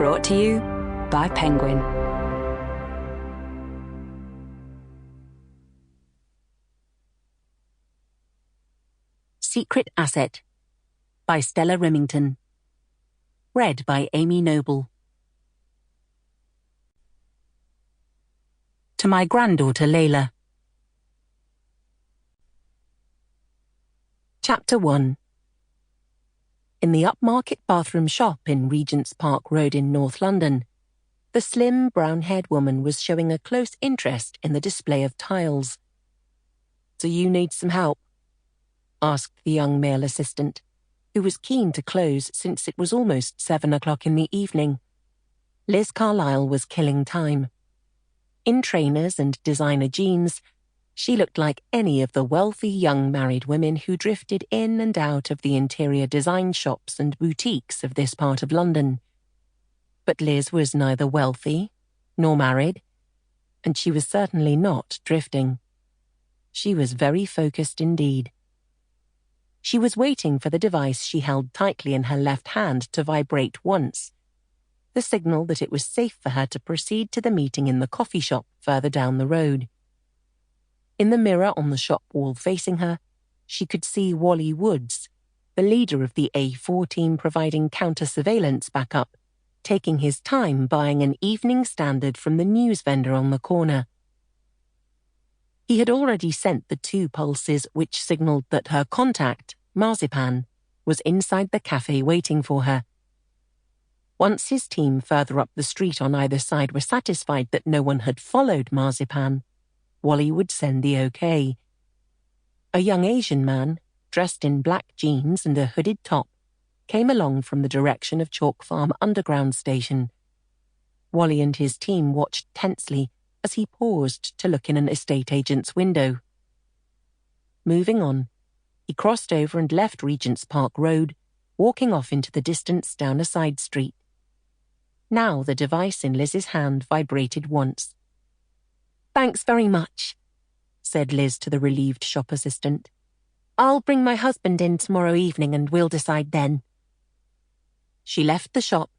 Brought to you by Penguin. Secret Asset by Stella Rimington. Read by Amy Noble. To my granddaughter Layla. Chapter 1. In the upmarket bathroom shop in Regent's Park Road in North London, the slim, brown-haired woman was showing a close interest in the display of tiles. "Do you need some help?" asked the young male assistant, who was keen to close since it was almost 7 o'clock in the evening. Liz Carlyle was killing time. In trainers and designer jeans, she looked like any of the wealthy young married women who drifted in and out of the interior design shops and boutiques of this part of London. But Liz was neither wealthy nor married, and she was certainly not drifting. She was very focused indeed. She was waiting for the device she held tightly in her left hand to vibrate once, the signal that it was safe for her to proceed to the meeting in the coffee shop further down the road. In the mirror on the shop wall facing her, she could see Wally Woods, the leader of the A4 team providing counter-surveillance backup, taking his time buying an Evening Standard from the news vendor on the corner. He had already sent the 2 pulses which signalled that her contact, Marzipan, was inside the cafe waiting for her. Once his team further up the street on either side were satisfied that no one had followed Marzipan, Wally would send the OK. A young Asian man, dressed in black jeans and a hooded top, came along from the direction of Chalk Farm Underground Station. Wally and his team watched tensely as he paused to look in an estate agent's window. Moving on, he crossed over and left Regent's Park Road, walking off into the distance down a side street. Now the device in Liz's hand vibrated once. "Thanks very much," said Liz to the relieved shop assistant. "I'll bring my husband in tomorrow evening and we'll decide then." She left the shop,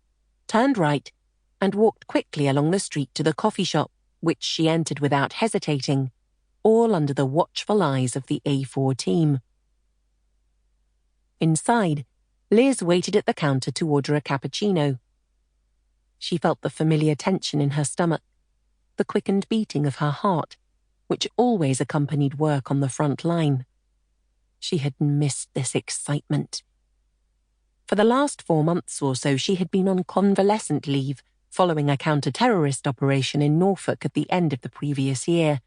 turned right, and walked quickly along the street to the coffee shop, which she entered without hesitating, all under the watchful eyes of the A4 team. Inside, Liz waited at the counter to order a cappuccino. She felt the familiar tension in her stomach, the quickened beating of her heart, which always accompanied work on the front line. She had missed this excitement. For the last 4 months or so, she had been on convalescent leave following a counter-terrorist operation in Norfolk at the end of the previous year.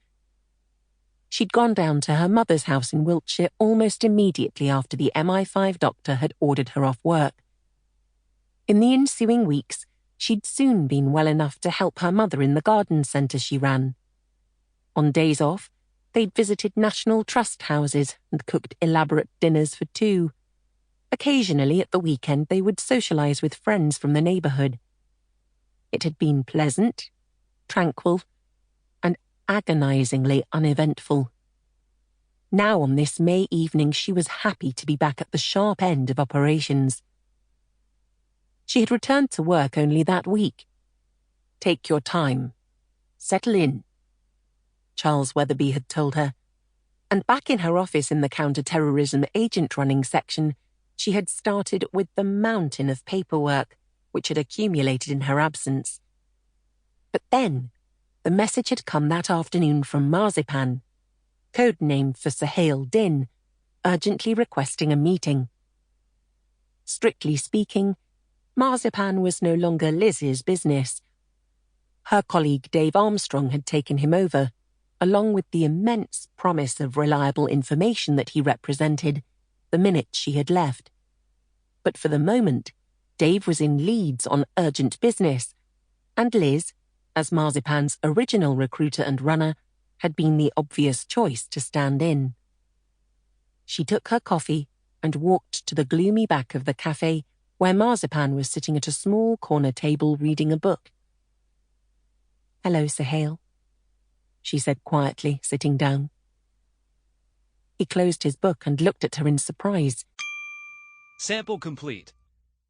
She'd gone down to her mother's house in Wiltshire almost immediately after the MI5 doctor had ordered her off work. In the ensuing weeks, she'd soon been well enough to help her mother in the garden centre she ran. On days off, they'd visited National Trust houses and cooked elaborate dinners for 2. Occasionally at the weekend they would socialise with friends from the neighbourhood. It had been pleasant, tranquil, and agonisingly uneventful. Now on this May evening she was happy to be back at the sharp end of operations. She had returned to work only that week. "Take your time. Settle in," Charles Wetherby had told her, and back in her office in the counter-terrorism agent-running section, she had started with the mountain of paperwork which had accumulated in her absence. But then, the message had come that afternoon from Marzipan, codenamed for Suhail Din, urgently requesting a meeting. Strictly speaking, Marzipan was no longer Liz's business. Her colleague Dave Armstrong had taken him over, along with the immense promise of reliable information that he represented, the minute she had left. But for the moment, Dave was in Leeds on urgent business, and Liz, as Marzipan's original recruiter and runner, had been the obvious choice to stand in. She took her coffee and walked to the gloomy back of the cafe where Marzipan was sitting at a small corner table reading a book. "Hello, Suhail," she said quietly, sitting down. He closed his book and looked at her in surprise. "Sample complete.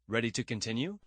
Ready to continue?"